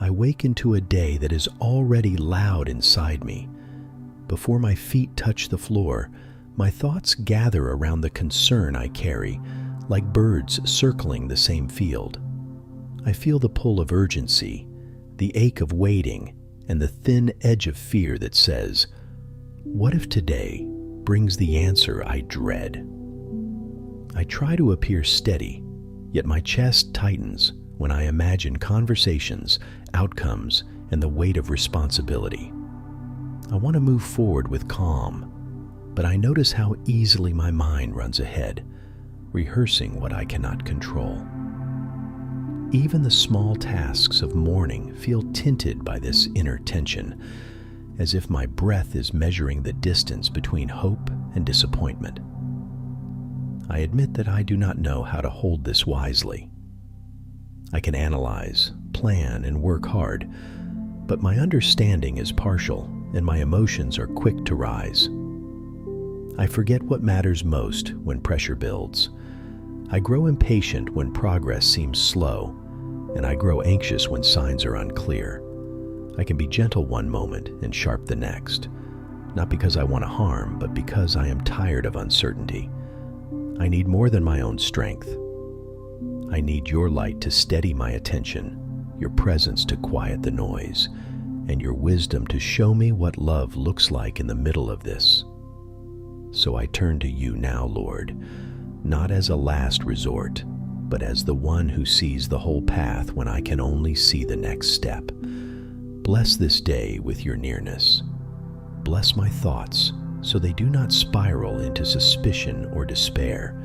I wake into a day that is already loud inside me. Before my feet touch the floor, my thoughts gather around the concern I carry, like birds circling the same field. I feel the pull of urgency, the ache of waiting, and the thin edge of fear that says, "What if today brings the answer I dread?" I try to appear steady, yet my chest tightens when I imagine conversations, outcomes, and the weight of responsibility. I want to move forward with calm, but I notice how easily my mind runs ahead, rehearsing what I cannot control. Even the small tasks of mourning feel tinted by this inner tension, as if my breath is measuring the distance between hope and disappointment. I admit that I do not know how to hold this wisely. I can analyze, plan, and work hard, but my understanding is partial and my emotions are quick to rise. I forget what matters most when pressure builds. I grow impatient when progress seems slow, and I grow anxious when signs are unclear. I can be gentle one moment and sharp the next, not because I want to harm, but because I am tired of uncertainty. I need more than my own strength. I need your light to steady my attention, your presence to quiet the noise, and your wisdom to show me what love looks like in the middle of this. So I turn to you now, Lord, not as a last resort, but as the one who sees the whole path when I can only see the next step. Bless this day with your nearness. Bless my thoughts so they do not spiral into suspicion or despair.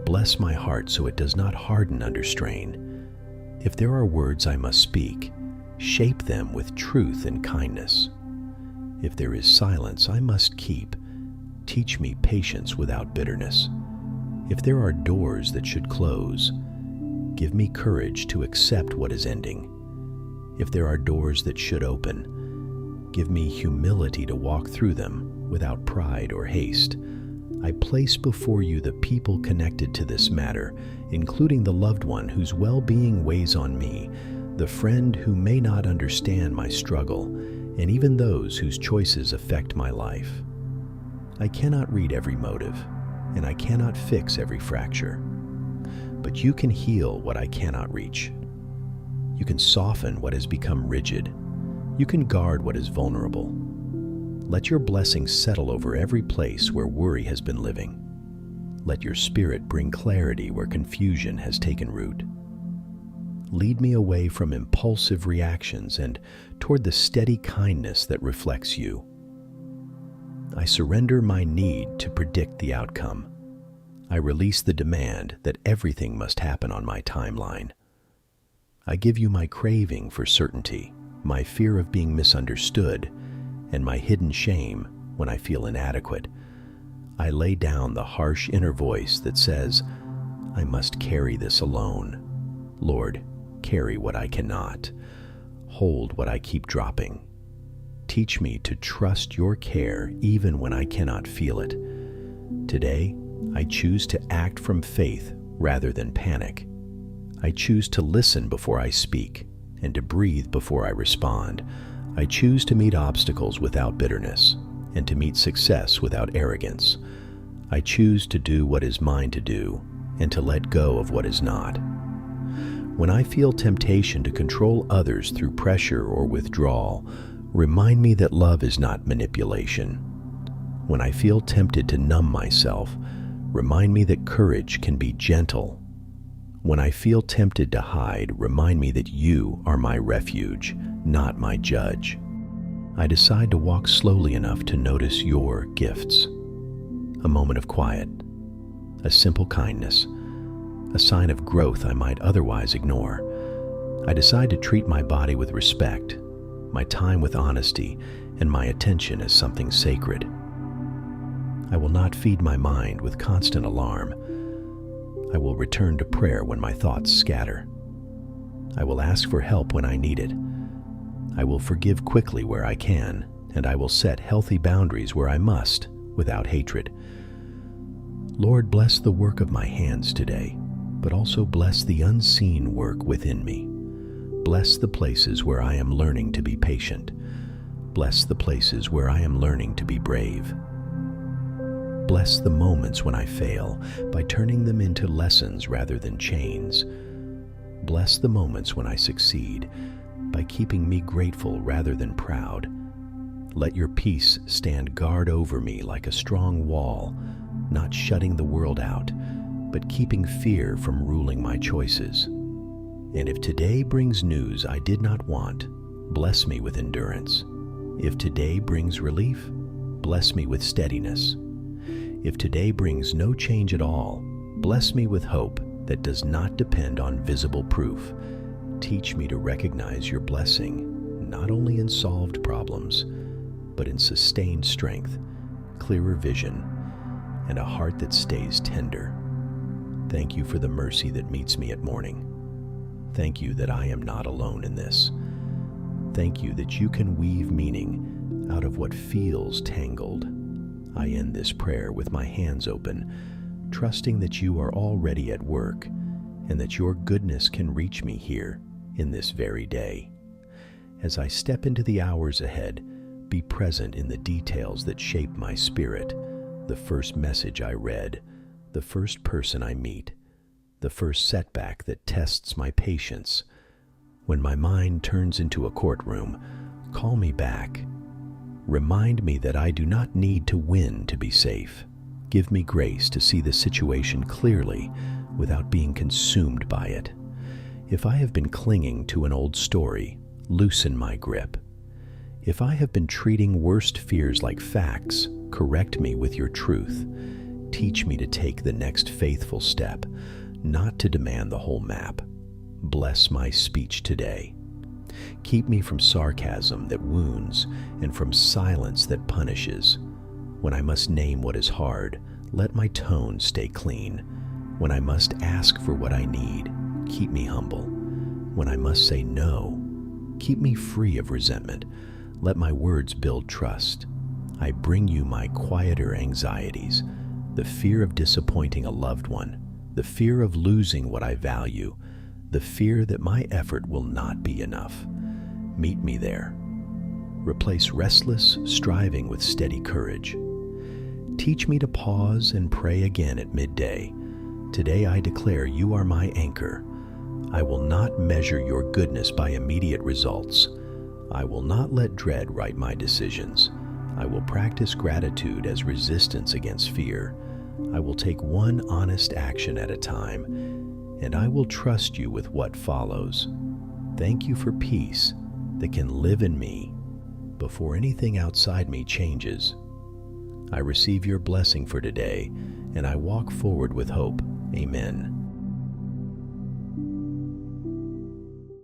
Bless my heart so it does not harden under strain. If there are words I must speak, shape them with truth and kindness. If there is silence I must keep, teach me patience without bitterness. If there are doors that should close, give me courage to accept what is ending. If there are doors that should open, give me humility to walk through them without pride or haste. I place before you the people connected to this matter, including the loved one whose well-being weighs on me, the friend who may not understand my struggle, and even those whose choices affect my life. I cannot read every motive, and I cannot fix every fracture. But you can heal what I cannot reach. You can soften what has become rigid. You can guard what is vulnerable. Let your blessings settle over every place where worry has been living. Let your spirit bring clarity where confusion has taken root. Lead me away from impulsive reactions and toward the steady kindness that reflects you. I surrender my need to predict the outcome. I release the demand that everything must happen on my timeline. I give you my craving for certainty, my fear of being misunderstood, and my hidden shame when I feel inadequate. I lay down the harsh inner voice that says, I must carry this alone. Lord, carry what I cannot. Hold what I keep dropping. Teach me to trust your care even when I cannot feel it. Today, I choose to act from faith rather than panic. I choose to listen before I speak and to breathe before I respond. I choose to meet obstacles without bitterness and to meet success without arrogance. I choose to do what is mine to do and to let go of what is not. When I feel temptation to control others through pressure or withdrawal, remind me that love is not manipulation. When I feel tempted to numb myself, remind me that courage can be gentle. When I feel tempted to hide, remind me that you are my refuge, not my judge. I decide to walk slowly enough to notice your gifts. A moment of quiet, a simple kindness, a sign of growth I might otherwise ignore. I decide to treat my body with respect, my time with honesty, and my attention as something sacred. I will not feed my mind with constant alarm. I will return to prayer when my thoughts scatter. I will ask for help when I need it. I will forgive quickly where I can, and I will set healthy boundaries where I must, without hatred. Lord, bless the work of my hands today, but also bless the unseen work within me. Bless the places where I am learning to be patient. Bless the places where I am learning to be brave. Bless the moments when I fail by turning them into lessons rather than chains. Bless the moments when I succeed by keeping me grateful rather than proud. Let your peace stand guard over me like a strong wall, not shutting the world out, but keeping fear from ruling my choices. And if today brings news I did not want, bless me with endurance. If today brings relief, bless me with steadiness. If today brings no change at all, bless me with hope that does not depend on visible proof. Teach me to recognize your blessing, not only in solved problems, but in sustained strength, clearer vision, and a heart that stays tender. Thank you for the mercy that meets me at morning. Thank you that I am not alone in this. Thank you that you can weave meaning out of what feels tangled. I end this prayer with my hands open, trusting that you are already at work and that your goodness can reach me here in this very day. As I step into the hours ahead, be present in the details that shape my spirit, the first message I read, the first person I meet, the first setback that tests my patience. When my mind turns into a courtroom, call me back. Remind me that I do not need to win to be safe. Give me grace to see the situation clearly without being consumed by it. If I have been clinging to an old story, loosen my grip. If I have been treating worst fears like facts, correct me with your truth. Teach me to take the next faithful step, not to demand the whole map. Bless my speech today. Keep me from sarcasm that wounds and from silence that punishes. When I must name what is hard, let my tone stay clean. When I must ask for what I need, keep me humble. When I must say no, keep me free of resentment. Let my words build trust. I bring you my quieter anxieties, the fear of disappointing a loved one, the fear of losing what I value, the fear that my effort will not be enough. Meet me there. Replace restless striving with steady courage. Teach me to pause and pray again at midday. Today I declare you are my anchor. I will not measure your goodness by immediate results. I will not let dread write my decisions. I will practice gratitude as resistance against fear. I will take one honest action at a time, and I will trust you with what follows. Thank you for peace that can live in me before anything outside me changes. I receive your blessing for today, and I walk forward with hope. Amen.